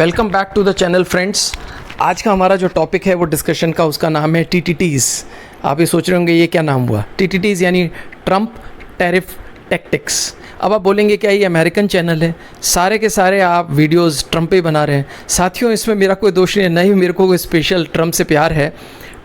Welcome back to the channel friends. आज का हमारा जो टॉपिक है वो डिस्कशन का, उसका नाम है टीटीटीज़। आप ये सोच रहे होंगे ये क्या नाम हुआ। टीटीटीज़ यानी ट्रंप टैरिफ टैक्टिक्स। अब आप बोलेंगे क्या ये अमेरिकन चैनल है, सारे के सारे आप वीडियोस ट्रंप पे बना रहे हैं। साथियों, इसमें मेरा कोई दोष नहीं, मेरे को कोई स्पेशल ट्रंप से प्यार है।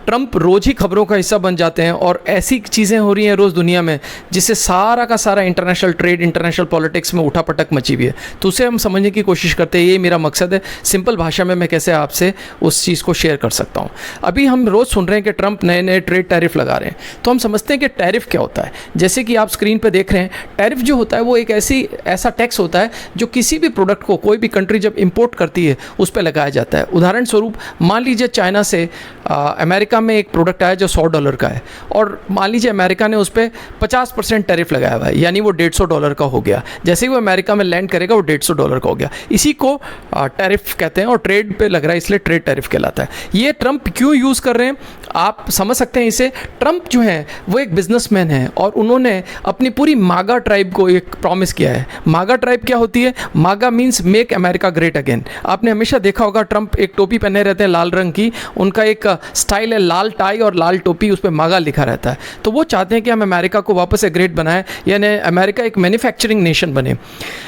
ट्रंप रोज़ ही खबरों का हिस्सा बन जाते हैं और ऐसी चीज़ें हो रही हैं रोज़ दुनिया में जिससे सारा का सारा इंटरनेशनल ट्रेड, इंटरनेशनल पॉलिटिक्स में उठापटक मची हुई है। तो उसे हम समझने की कोशिश करते हैं, ये मेरा मकसद है। सिंपल भाषा में मैं कैसे आपसे उस चीज़ को शेयर कर सकता हूँ। अभी हम रोज़ सुन रहे हैं कि ट्रंप नए नए ट्रेड टैरिफ लगा रहे हैं, तो हम समझते हैं कि टैरिफ क्या होता है। जैसे कि आप स्क्रीन पर देख रहे हैं, टैरिफ जो होता है वो एक ऐसा टैक्स होता है जो किसी भी प्रोडक्ट को कोई भी कंट्री जब इम्पोर्ट करती है उस पर लगाया जाता है। उदाहरण स्वरूप मान लीजिए चाइना से अमेरिका में एक प्रोडक्ट आया जो $100 का है, और मान लीजिए अमेरिका ने उस पर 50% टैरिफ लगाया हुआ है, यानी वो $150 का हो गया। जैसे ही वो अमेरिका में लैंड करेगा वो $150 का हो गया। इसी को टैरिफ कहते हैं और ट्रेड पे लग रहा है, इसलिए ट्रेड टैरिफ कहलाता है। ये ट्रंप क्यों यूज़ कर रहे हैं आप समझ सकते हैं इसे। ट्रंप जो है वो एक बिजनेसमैन है और उन्होंने अपनी पूरी मागा ट्राइब को एक प्रॉमिस किया है। मागा ट्राइब क्या होती है? मागा means make America great again. आपने हमेशा देखा होगा ट्रंप एक टोपी पहने रहते हैं लाल रंग की, उनका एक स्टाइल है लाल टाई और लाल टोपी, उस पर मागा लिखा रहता है। तो वो चाहते हैं कि हम अमेरिका को वापस से ग्रेट बनाएं, यानी अमेरिका एक मैन्युफैक्चरिंग नेशन बने।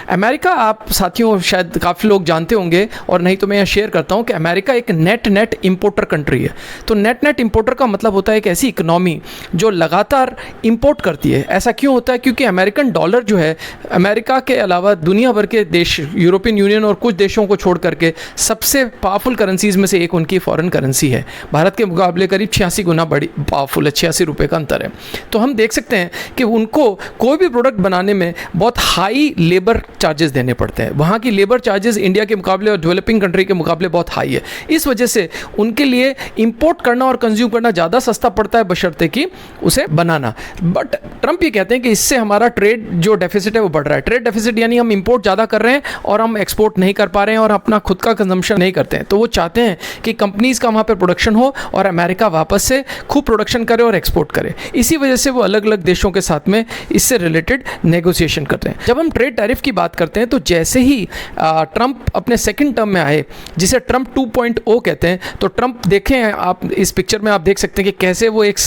अमेरिका, आप साथियों शायद काफ़ी लोग जानते होंगे और नहीं तो मैं यहाँ शेयर करता हूँ कि अमेरिका एक नेट इंपोर्टर कंट्री है। तो नेट इंपोर्टर का मतलब होता है एक ऐसी इकोनॉमी जो लगातार इंपोर्ट करती है। ऐसा क्यों होता है? क्योंकि अमेरिकन डॉलर जो है अमेरिका के अलावा दुनिया भर के देश, यूरोपियन यूनियन और कुछ देशों को छोड़ करके सबसे पावरफुल करेंसीज में से एक उनकी फॉरेन करेंसी है। भारत के मुकाबले करीब 86 गुना बड़ी पावरफुल है, 86 रुपये का अंतर है। तो हम देख सकते हैं कि उनको कोई भी प्रोडक्ट बनाने में बहुत हाई लेबर चार्जेस देने पड़ते हैं। वहाँ की लेबर चार्जेस इंडिया के मुकाबले और डेवलपिंग कंट्री के मुकाबले बहुत हाई है। इस वजह से उनके लिए इंपोर्ट करना और कंज्यूम करना ज़्यादा सस्ता पड़ता है, बशर्ते कि उसे बनाना। बट ट्रंप ये कहते हैं कि इससे हमारा ट्रेड जो डेफिसिट है वो बढ़ रहा है। ट्रेड डेफिसिट यानी हम इंपोर्ट ज़्यादा कर रहे हैं और हम एक्सपोर्ट नहीं कर पा रहे हैं और अपना खुद का कंजम्पशन नहीं करते हैं। तो वो चाहते हैं कि कंपनीज़ का वहाँ पर प्रोडक्शन हो और अमेरिका वापस से खूब प्रोडक्शन करे और एक्सपोर्ट करे। इसी वजह से वो अलग अलग देशों के साथ में इससे रिलेटेड नेगोशिएशन करते हैं। जब हम ट्रेड टैरिफ की बात करते हैं तो जैसे ही ट्रंप अपने सेकंड टर्म में आए, जिसे ट्रंप 2.0 कहते हैं, तो ट्रंप देखें आप इस पिक्चर में आप देख सकते हैं कि कैसे वो एक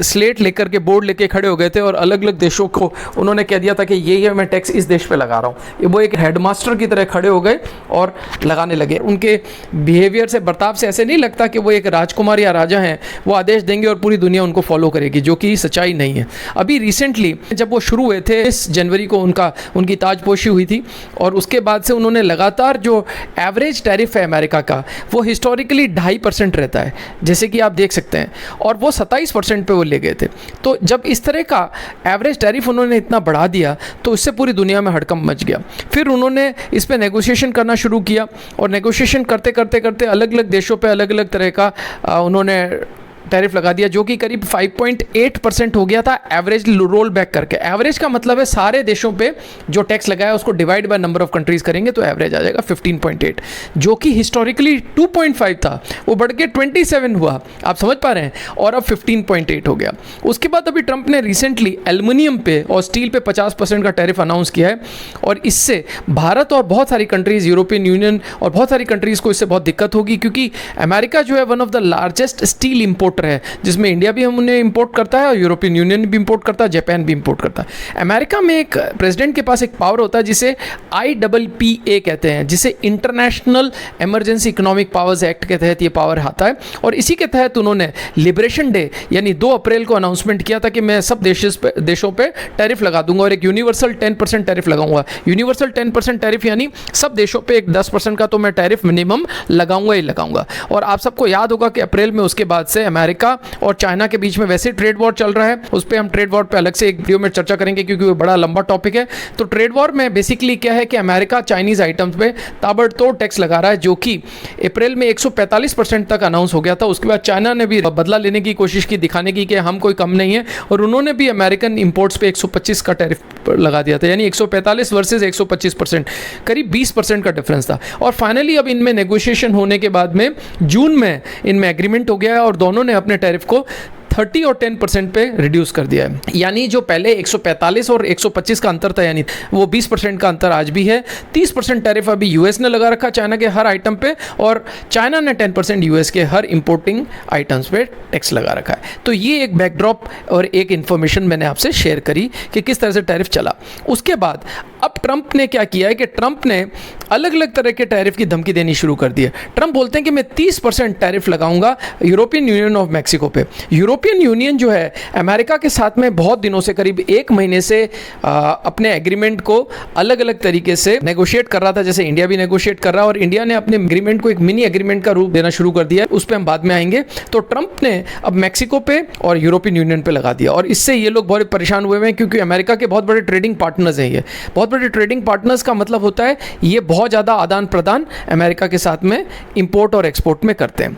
स्लेट लेकर के, बोर्ड लेके खड़े हो गए थे और अलग अलग देशों को उन्होंने कह दिया था कि ये मैं टैक्स इस देश पे लगा रहा हूँ। वो एक हेडमास्टर की तरह खड़े हो गए और लगाने लगे। उनके बिहेवियर से, बर्ताव से ऐसे नहीं लगता कि वो एक राजकुमार या राजा हैं, वो आदेश देंगे और पूरी दुनिया उनको फॉलो करेगी, जो कि सच्चाई नहीं है। अभी रिसेंटली जब वो शुरू हुए थे, इस जनवरी को उनकी ताजपोशी हुई थी और उसके बाद से उन्होंने लगातार जो एवरेज टैरिफ है अमेरिका का वो हिस्टोरिकली 2.5% रहता है, जैसे कि आप देख सकते हैं, और वो 27% पे वो ले गए थे। तो जब इस तरह का एवरेज टैरिफ उन्होंने इतना बढ़ा दिया तो इससे पूरी दुनिया में हड़कंप मच गया। फिर उन्होंने इस पर नेगोशिएशन करना शुरू किया और नेगोशिएशन करते करते करते अलग अलग देशों पे अलग अलग तरह का उन्होंने टैरिफ लगा दिया, जो कि करीब 5.8% हो गया था एवरेज रोल बैक करके। एवरेज का मतलब है सारे देशों पे जो टैक्स लगाया उसको divide by number of countries करेंगे तो एवरेज आ जाएगा 15.8, जो कि हिस्टोरिकली 2.5 था, वो बढ़ के 27 हुआ। आप समझ पा रहे हैं, और अब 15.8 हो गया। उसके बाद अभी ट्रंप ने रिसेंटली एल्युमिनियम पे और स्टील पे 50% का टैरिफ अनाउंस किया है, और इससे भारत और बहुत सारी कंट्रीज, यूरोपियन यूनियन और बहुत सारी कंट्रीज को इससे बहुत दिक्कत होगी, क्योंकि अमेरिका जो है one of the largest steel import है, जिसमें इंडिया भी हम उन्हें इंपोर्ट करता है और यूरोपियन यूनियन भी इंपोर्ट करता है, जापान भी इंपोर्ट करता है। अमेरिका में एक प्रेसिडेंट के पास एक पावर होता है जिसे IPPA कहते हैं, जिसे international emergency economic powers act के तहत ये पावर आता है। और इसी के तहत उन्होंने लिबरेशन डे यानी 2 अप्रैल को अनाउंसमेंट किया था कि मैं सब देशों पे टैरिफ लगा दूंगा और एक यूनिवर्सल 10% टैरिफ लगाऊंगा। यूनिवर्सल 10% टैरिफ यानी सब देशों पे एक 10% का तो मैं टैरिफ मिनिमम लगाऊंगा ही लगाऊंगा। और आप सबको याद होगा कि अप्रैल में उसके बाद से अमेरिका और चाइना के बीच में वैसे ट्रेड वॉर चल रहा है। उस पर हम ट्रेड वॉर पे अलग से एक वीडियो में चर्चा करेंगे, क्योंकि वो बड़ा लंबा टॉपिक है। तो ट्रेड वॉर में बेसिकली क्या है कि अमेरिका चाइनीज आइटम्स पे ताबड़तोड़ टैक्स लगा रहा है, जो कि अप्रैल में 145% तक अनाउंस हो गया था। उसके बाद चाइना ने भी बदला लेने की कोशिश की, दिखाने की कि हम कोई कम नहीं है, और उन्होंने भी अमेरिकन इंपोर्ट्स पे 125 का टैरिफ लगा दिया था, यानी 145 वर्सेज 125%, करीब 20% का डिफरेंस था। और फाइनली अब इनमें नेगोशिएशन होने के बाद में जून में इनमें एग्रीमेंट हो गया है और दोनों ने अपने टैरिफ को 30 और 10% पे रिड्यूस कर दिया है। यानी जो पहले 145 और 125 का अंतर था, यानी वो 20% का अंतर आज भी है। 30% टैरिफ अभी यूएस ने लगा रखा चाइना के हर आइटम पे, और चाइना ने 10% यूएस के हर इंपोर्टिंग आइटम्स पे टैक्स लगा रखा है। तो ये एक बैकड्रॉप और एक इंफॉर्मेशन मैंने आपसे शेयर करी कि किस तरह से टैरिफ चला। उसके बाद अब ट्रंप ने क्या किया है कि ट्रंप ने अलग अलग तरह के टैरिफ की धमकी देनी शुरू कर दी है। ट्रंप बोलते हैं कि मैं 30% टैरिफ लगाऊंगा यूरोपियन यूनियन ऑफ मैक्सिको पे। यूरोपियन यूनियन जो है अमेरिका के साथ में बहुत दिनों से, करीब 1 महीने से अपने एग्रीमेंट को अलग अलग तरीके से नेगोशिएट कर रहा था, जैसे इंडिया भी नेगोशिएट कर रहा है, और इंडिया ने अपने एग्रीमेंट को एक मिनी एग्रीमेंट का रूप देना शुरू कर दिया है। उस पर हम बाद में आएंगे। तो ट्रंप ने अब मैक्सिको पे और यूरोपियन यूनियन पे लगा दिया, और इससे ये लोग बहुत परेशान हुए हैं, क्योंकि अमेरिका के बहुत बड़े ट्रेडिंग पार्टनर्स हैं। ये बहुत बड़े ट्रेडिंग पार्टनर्स का मतलब होता है ये बहुत ज़्यादा आदान प्रदान अमेरिका के साथ में इंपोर्ट और एक्सपोर्ट में करते हैं।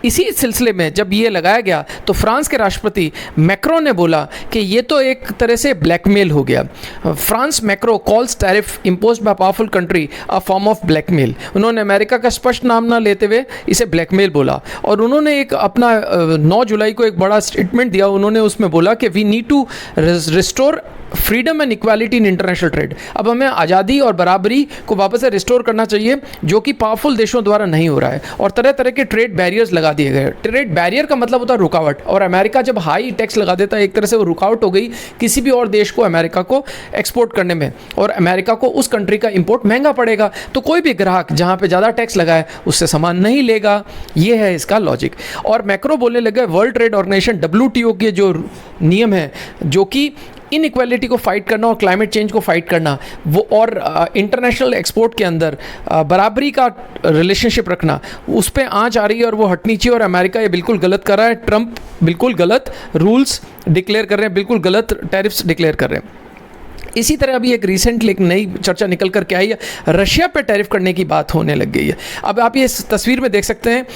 इसी सिलसिले में जब ये लगाया गया तो फ्रांस के राष्ट्रपति मैक्रो ने बोला कि ये तो एक तरह से ब्लैकमेल हो गया। France Macron calls tariff imposed by powerful country a form of blackmail. उन्होंने अमेरिका का स्पष्ट नाम ना लेते हुए इसे ब्लैकमेल बोला, और उन्होंने एक अपना 9 जुलाई को एक बड़ा स्टेटमेंट दिया। उन्होंने उसमें बोला कि we need to restore freedom and equality in international trade. अब हमें आज़ादी और बराबरी को वापस से रिस्टोर करना चाहिए, जो कि पावरफुल देशों द्वारा नहीं हो रहा है, और तरह तरह के ट्रेड बैरियर्स लगा दिए गए। ट्रेड बैरियर का मतलब होता है रुकावट, और अमेरिका जब हाई टैक्स लगा देता है एक तरह से वो रुकावट हो गई किसी भी और देश को अमेरिका को एक्सपोर्ट करने में, और अमेरिका को उस कंट्री का इंपोर्ट महंगा पड़ेगा। तो कोई भी ग्राहक जहाँ पे ज़्यादा टैक्स लगाए उससे सामान नहीं लेगा। ये है इसका लॉजिक। और मैक्रो बोलने लगे वर्ल्ड ट्रेड ऑर्गेनाइजेशन WTO के जो नियम है, जो कि इनइक्वालिटी को फाइट करना और क्लाइमेट चेंज को फाइट करना, वो और इंटरनेशनल एक्सपोर्ट के अंदर बराबरी का रिलेशनशिप रखना, उस पर आँच आ रही है और वो हटनी चाहिए। और अमेरिका ये बिल्कुल गलत कर रहा है। ट्रंप बिल्कुल गलत रूल्स डिक्लेयर कर रहे हैं, बिल्कुल गलत टैरिफ्स डिक्लेयर कर रहे हैं। इसी तरह अभी एक रिसेंटली एक नई चर्चा निकल कर के आई है, रशिया पे टैरिफ करने की बात होने लग गई है। अब आप ये इस तस्वीर में देख सकते हैं,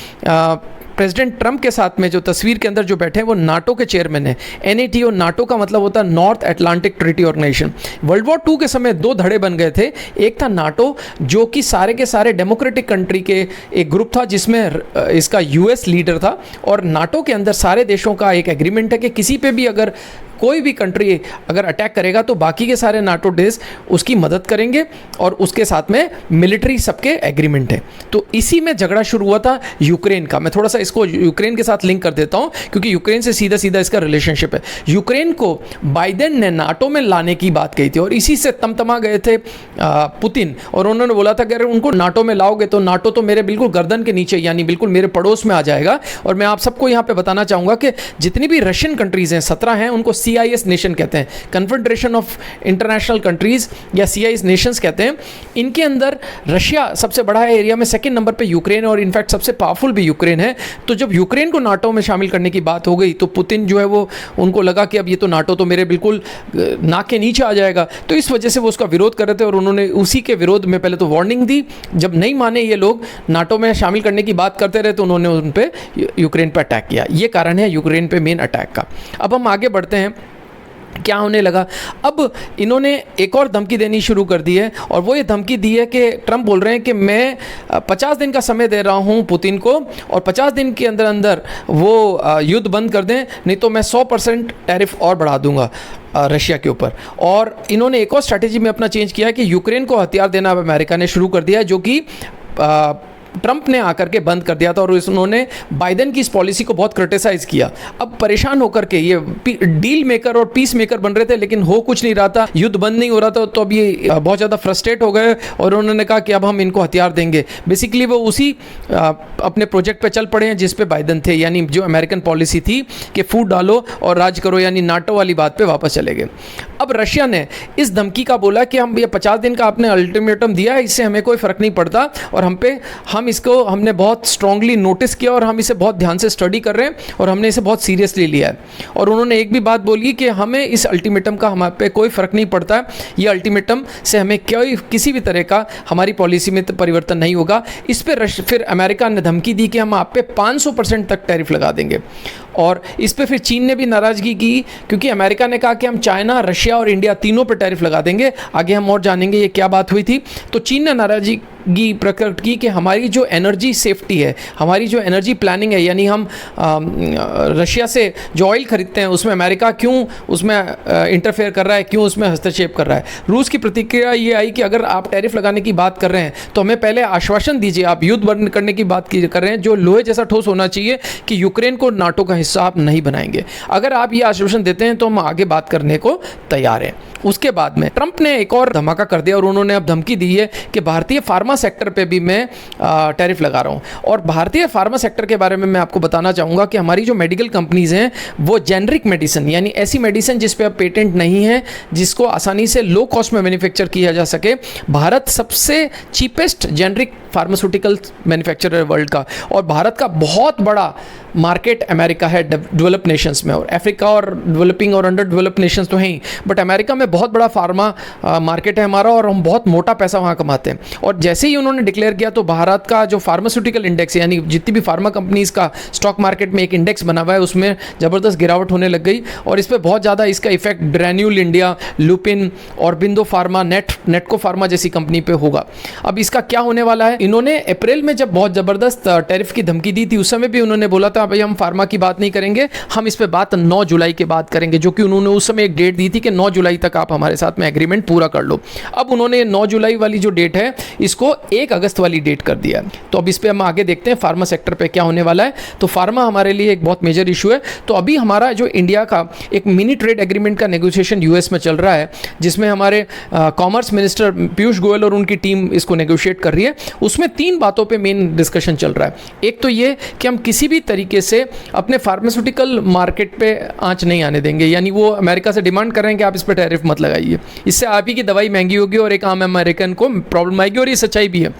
प्रेसिडेंट ट्रंप के साथ में जो तस्वीर के अंदर जो बैठे हैं वो नाटो के चेयरमैन है। NATO, नाटो का मतलब होता है North Atlantic Treaty Organization. World war 2 के समय 2 धड़े बन गए थे। एक था नाटो, जो कि सारे के सारे डेमोक्रेटिक कंट्री के एक ग्रुप था, जिसमें इसका US लीडर था। और नाटो के अंदर सारे देशों का एक एग्रीमेंट है कि किसी पे भी अगर कोई भी कंट्री अगर अटैक करेगा तो बाकी के सारे नाटो देश उसकी मदद करेंगे, और उसके साथ में मिलिट्री सबके एग्रीमेंट है। तो इसी में झगड़ा शुरू हुआ था यूक्रेन का। मैं थोड़ा सा इसको यूक्रेन के साथ लिंक कर देता हूं, क्योंकि यूक्रेन से सीधा सीधा इसका रिलेशनशिप है। यूक्रेन को बाइडेन ने नाटो में लाने की बात कही थी, और इसी से तमतमा गए थे पुतिन, और उन्होंने बोला था कि अगर उनको नाटो में लाओगे तो नाटो तो मेरे बिल्कुल गर्दन के नीचे, यानी बिल्कुल मेरे पड़ोस में आ जाएगा। और मैं आप सबको यहाँ पे बताना चाहूँगा कि जितनी भी रशियन कंट्रीज़ हैं, 17 हैं, उनको CIS नेशन कहते हैं, कन्फेडरेशन ऑफ इंटरनेशनल कंट्रीज या CIS नेशंस कहते हैं। इनके अंदर रशिया सबसे बड़ा है एरिया में, सेकंड नंबर पे यूक्रेन, और इनफैक्ट सबसे पावरफुल भी यूक्रेन है। तो जब यूक्रेन को नाटो में शामिल करने की बात हो गई तो पुतिन जो है वो, उनको लगा कि अब ये तो नाटो तो मेरे बिल्कुल नाक के नीचे आ जाएगा। तो इस वजह से वो उसका विरोध कर रहे थे, और उन्होंने उसी के विरोध में पहले तो वार्निंग दी। जब नहीं माने ये लोग नाटो में शामिल करने की बात करते रहे, तो उन्होंने उन पे यूक्रेन पर अटैक किया। ये कारण है यूक्रेन पे मेन अटैक का। अब हम आगे बढ़ते हैं, क्या होने लगा। अब इन्होंने एक और धमकी देनी शुरू कर दी है, और वो ये धमकी दी है कि ट्रंप बोल रहे हैं कि मैं 50 दिन का समय दे रहा हूँ पुतिन को, और 50 दिन के अंदर अंदर वो युद्ध बंद कर दें, नहीं तो मैं 100% टैरिफ और बढ़ा दूंगा रशिया के ऊपर। और इन्होंने एक और स्ट्रैटेजी में अपना चेंज किया है कि यूक्रेन को हथियार देना अब अमेरिका ने शुरू कर दिया है, जो कि ट्रंप ने आकर के बंद कर दिया था, और उन्होंने बाइडेन की इस पॉलिसी को बहुत क्रिटिसाइज़ किया। अब परेशान होकर के ये डील मेकर और पीस मेकर बन रहे थे, लेकिन हो कुछ नहीं रहा था, युद्ध बंद नहीं हो रहा था। तो अब ये बहुत ज़्यादा फ्रस्ट्रेट हो गए, और उन्होंने कहा कि अब हम इनको हथियार देंगे। बेसिकली वो उसी अपने प्रोजेक्ट पे चल पड़े हैं जिस पे बाइडेन थे, यानी जो अमेरिकन पॉलिसी थी कि फूट डालो और राज करो, यानी नाटो वाली बात पे वापस चले गए। अब रशिया ने इस धमकी का बोला कि हम ये 50 दिन का आपने अल्टीमेटम दिया है, इससे हमें कोई फ़र्क नहीं पड़ता, और हम इसको हमने बहुत स्ट्रांगली नोटिस किया, और हम इसे बहुत ध्यान से स्टडी कर रहे हैं, और हमने इसे बहुत सीरियसली लिया है। और उन्होंने एक भी बात बोली कि हमें इस अल्टीमेटम का हमारे पे कोई फ़र्क नहीं पड़ता है, ये अल्टीमेटम से हमें किसी भी तरह का हमारी पॉलिसी में परिवर्तन नहीं होगा। इस पर फिर अमेरिका ने धमकी दी कि हम आप पे 500% तक टैरिफ लगा देंगे। और इस पे फिर चीन ने भी नाराज़गी की, क्योंकि अमेरिका ने कहा कि हम चाइना, रशिया और इंडिया तीनों पे टैरिफ लगा देंगे। आगे हम और जानेंगे ये क्या बात हुई थी। तो चीन ने नाराज़गी प्रकट की कि हमारी जो एनर्जी सेफ्टी है, हमारी जो एनर्जी प्लानिंग है, यानी हम रशिया से जो ऑयल खरीदते हैं उसमें अमेरिका क्यों उसमें इंटरफेयर कर रहा है, क्यों उसमें हस्तक्षेप कर रहा है। रूस की प्रतिक्रिया ये आई कि अगर आप टैरिफ लगाने की बात कर रहे हैं तो हमें पहले आश्वासन दीजिए, आप युद्ध बंद करने की बात कर रहे हैं, जो लोहे जैसा ठोस होना चाहिए कि यूक्रेन को नाटो का हिस्सा आप नहीं बनाएंगे। अगर आप ये आश्वासन देते हैं तो हम आगे बात करने को तैयार हैं। उसके बाद में ट्रंप ने एक और धमाका कर दिया और उन्होंने अब धमकी दी है कि भारतीय फार्मा सेक्टर पे भी मैं टैरिफ लगा रहा हूँ। और भारतीय फार्मा सेक्टर के बारे में मैं आपको बताना चाहूँगा कि हमारी जो मेडिकल कंपनीज़ हैं वो जेनरिक मेडिसिन, यानी ऐसी मेडिसिन जिस पे अब पेटेंट नहीं है, जिसको आसानी से लो कॉस्ट में मैन्युफैक्चर किया जा सके। भारत सबसे चीपेस्ट जेनरिक फार्मास्यूटिकल मैन्युफैक्चरर है वर्ल्ड का, और भारत का बहुत बड़ा मार्केट अमेरिका है डेवलप नेशंस में, और अफ्रीका और डेवलपिंग और अंडर डेवलप नेशंस तो हैं ही, बट अमेरिका में बहुत बड़ा फार्मा मार्केट है हमारा, और हम बहुत मोटा पैसा वहाँ कमाते हैं। और जैसे ही उन्होंने डिक्लेयर किया तो भारत का जो फार्मास्यूटिकल इंडेक्स, यानी जितनी भी फार्मा कंपनीज का स्टॉक मार्केट में एक इंडेक्स बना हुआ है, उसमें ज़बरदस्त गिरावट होने लग गई। और इस पर बहुत ज़्यादा इसका इफेक्ट ग्रैन्यूल इंडिया, लुपिन और बिंदो फार्मा, नेटको फार्मा जैसी कंपनी पे होगा। अब इसका क्या होने वाला है, इन्होंने अप्रैल में जब बहुत ज़बरदस्त टैरिफ की धमकी दी थी, उस समय भी उन्होंने बोला था भाई हम फार्मा की बात नहीं करेंगे, हम इस पे बात 9 जुलाई के बाद करेंगे, जो कि उन्होंने उस समय एक डेट दी थी कि 9 जुलाई तक आप हमारे साथ में एग्रीमेंट पूरा कर लो। अब उन्होंने 9 जुलाई वाली जो डेट है इसको 1 अगस्त वाली डेट कर दिया है। तो अब इस पे हम आगे देखते हैं फार्मा सेक्टर पे क्या होने वाला है। तो फार्मा हमारे लिए एक बहुत मेजर इशू है। तो अभी हमारा जो इंडिया का एक मिनी ट्रेड एग्रीमेंट का नेगोशिएशन यूएस में चल रहा है, जिसमें हमारे कॉमर्स मिनिस्टर पीयूष गोयल और उनकी टीम इसको नेगोशिएट कर रही है। उसमें 3 बातों पे मेन डिस्कशन चल रहा है। एक तो ये कि हम किसी भी तरीके से अपने फार्मास्यूटिकल मार्केट पे आंच नहीं आने देंगे, यानी वो अमेरिका से डिमांड कर रहे हैं कि आप इस पर टैरिफ मत लगाइए, इससे आप ही की दवाई महंगी होगी और एक आम अमेरिकन को प्रॉब्लम आएगी, और ये सच्चाई भी है।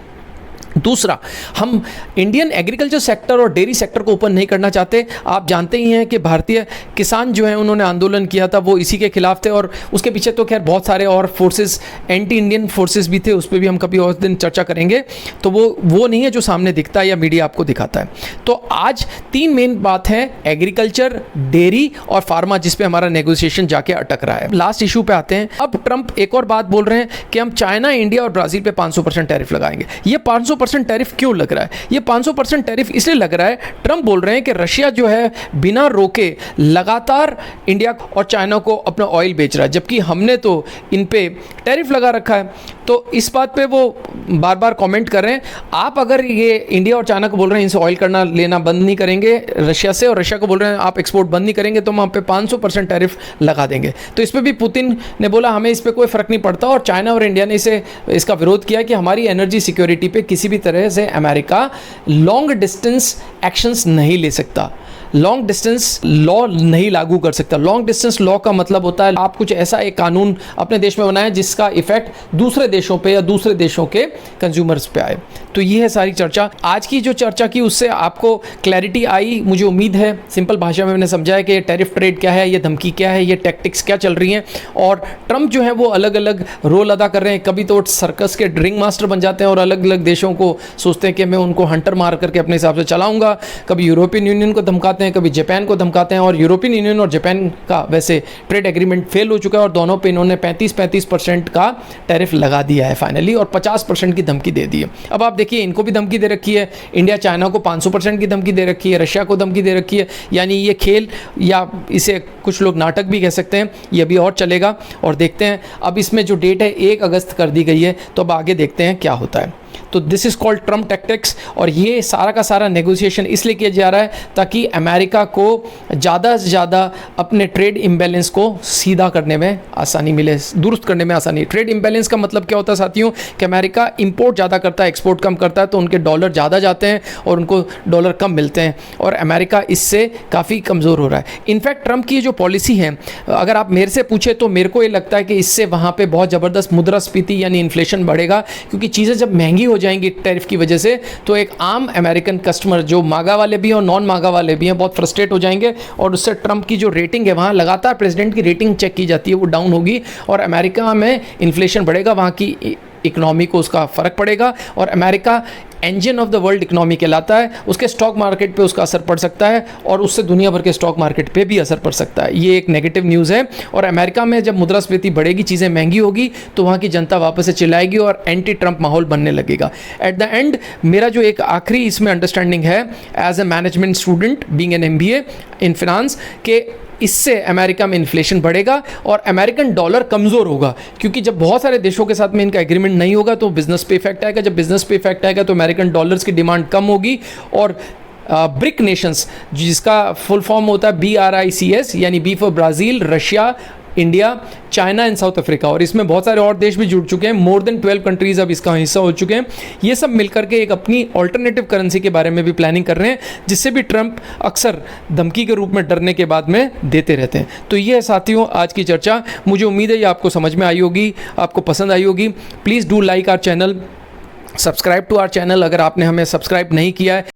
दूसरा, हम इंडियन एग्रीकल्चर सेक्टर और डेयरी सेक्टर को ओपन नहीं करना चाहते। आप जानते ही हैं कि भारतीय किसान जो हैं उन्होंने आंदोलन किया था, वो इसी के खिलाफ थे, और उसके पीछे तो खैर बहुत सारे और फोर्सेस, एंटी इंडियन फोर्सेस भी थे, उस पर भी हम कभी और दिन चर्चा करेंगे। तो वो नहीं है जो सामने दिखता है या मीडिया आपको दिखाता है। तो आज 3 मेन बात है, एग्रीकल्चर, डेयरी और फार्मा, जिस पे हमारा नेगोशिएशन जाके अटक रहा है। लास्ट इशू पे आते हैं। अब ट्रंप एक और बात बोल रहे हैं कि हम चाइना, इंडिया और ब्राज़ील पे 500% टैरिफ लगाएंगे। ये 500% टैरिफ क्यों लग रहा है? ये 500% टैरिफ इसलिए लग रहा है, ट्रंप बोल रहे हैं कि रशिया जो है बिना रोके लगातार इंडिया और चाइना को अपना ऑयल बेच रहा है, जबकि हमने तो इन पे टैरिफ लगा रखा है। तो इस बात पे वो बार बार कमेंट कर रहे हैं। आप अगर ये इंडिया और चाइना को बोल रहे हैं इनसे ऑयल करना लेना बंद नहीं करेंगे रशिया से, और रशिया को बोल रहे हैं आप एक्सपोर्ट बंद नहीं करेंगे, तो हम पे 500% टैरिफ लगा देंगे। तो इस पर भी पुतिन ने बोला हमें इस पर कोई फर्क नहीं पड़ता, और चाइना और इंडिया ने इसका विरोध किया कि हमारी एनर्जी सिक्योरिटी पे किसी भी तरह से अमेरिका लॉन्ग डिस्टेंस एक्शंस नहीं ले सकता, लॉन्ग डिस्टेंस लॉ नहीं लागू कर सकता। लॉन्ग डिस्टेंस लॉ का मतलब होता है आप कुछ ऐसा एक कानून अपने देश में बनाएं जिसका इफेक्ट दूसरे देशों पे या दूसरे देशों के कंज्यूमर्स पे आए। तो ये है सारी चर्चा। आज की जो चर्चा की उससे आपको क्लैरिटी आई, मुझे उम्मीद है। सिंपल भाषा में मैंने समझाया कि टैरिफ ट्रेड क्या है, ये धमकी क्या है, ये टैक्टिक्स क्या चल रही हैं, और ट्रंप जो है वो अलग अलग रोल अदा कर रहे हैं। कभी तो सर्कस के ड्रिंग मास्टर बन जाते हैं और अलग अलग देशों को सोचते हैं कि मैं उनको हंटर मार करके अपने हिसाब से चलाऊंगा। कभी यूरोपियन यूनियन को धमकाते हैं, कभी जापान को धमकाते हैं, और यूरोपियन यूनियन और जापान का वैसे ट्रेड एग्रीमेंट फेल हो चुका है और दोनों पे इन्होंने 35% का टैरिफ लगा दिया है फाइनली, और 50% की धमकी दे दी है। अब आप देखिए, इनको भी धमकी दे रखी है, इंडिया चाइना को 500% की धमकी दे रखी है, रशिया को धमकी दे रखी है। यानी ये खेल, या इसे कुछ लोग नाटक भी कह सकते हैं, ये अभी और चलेगा। और देखते हैं, अब इसमें जो डेट है 1 अगस्त कर दी गई है, तो अब आगे देखते हैं क्या होता है। तो this is called Trump tactics, और ये सारा का सारा नेगोशिएशन इसलिए किया जा रहा है ताकि अमेरिका को ज़्यादा से ज़्यादा अपने ट्रेड इम्बैलेंस को सीधा करने में आसानी मिले, दुरुस्त करने में आसानी। ट्रेड इम्बैलेंस का मतलब क्या होता है साथियों, कि अमेरिका इंपोर्ट ज़्यादा करता है, एक्सपोर्ट कम करता है, तो उनके डॉलर ज़्यादा जाते हैं और उनको डॉलर कम मिलते हैं, और अमेरिका इससे काफ़ी कमज़ोर हो रहा है। इनफैक्ट ट्रम्प की जो पॉलिसी है, अगर आप मेरे से पूछे तो मेरे को ये लगता है कि इससे वहाँ पर बहुत ज़बरदस्त मुद्रास्फीति यानी इन्फ्लेशन बढ़ेगा, क्योंकि चीज़ें जब महंगी हो जाएंगी टैरिफ की वजह से, तो एक आम अमेरिकन कस्टमर, जो मागा वाले भी हैं और नॉन मागा वाले भी हैं, बहुत फ्रस्ट्रेट हो जाएंगे, और उससे ट्रंप की जो रेटिंग है, वहाँ लगातार प्रेसिडेंट की रेटिंग चेक की जाती है, वो डाउन होगी, और अमेरिका में इन्फ्लेशन बढ़ेगा, वहाँ की इकोनॉमी को उसका फ़र्क पड़ेगा और America engine of the world economy कहलाता है, उसके स्टॉक मार्केट पे उसका असर पड़ सकता है और उससे दुनिया भर के स्टॉक मार्केट पे भी असर पड़ सकता है। ये एक नेगेटिव न्यूज़ है। और अमेरिका में जब मुद्रास्फीति बढ़ेगी, चीज़ें महंगी होगी, तो वहाँ की जनता वापस से चिल्लाएगी और एंटी ट्रंप माहौल बनने लगेगा। एट द एंड मेरा जो एक आखिरी इसमें अंडरस्टैंडिंग है as a management student being an MBA in finance, के इससे अमेरिका में इन्फ्लेशन बढ़ेगा और अमेरिकन डॉलर कमज़ोर होगा, क्योंकि जब बहुत सारे देशों के साथ में इनका एग्रीमेंट नहीं होगा तो बिजनेस पे इफेक्ट आएगा। जब बिजनेस पे इफेक्ट आएगा तो अमेरिकन डॉलर्स की डिमांड कम होगी और ब्रिक नेशंस, जिसका फुल फॉर्म होता है BRICS, यानी B for Brazil, Russia, India, China and South Africa, और इसमें बहुत सारे और देश भी जुड़ चुके हैं। मोर देन 12 कंट्रीज अब इसका हिस्सा हो चुके हैं। ये सब मिलकर के एक अपनी ऑल्टरनेटिव करेंसी के बारे में भी प्लानिंग कर रहे हैं, जिससे भी ट्रंप अक्सर धमकी के रूप में डरने के बाद में देते रहते हैं। तो ये है साथियों आज की चर्चा। मुझे उम्मीद है ये आपको समझ में आई होगी, आपको पसंद आई होगी। Please do like our channel, subscribe to our channel अगर आपने हमें सब्सक्राइब नहीं किया है।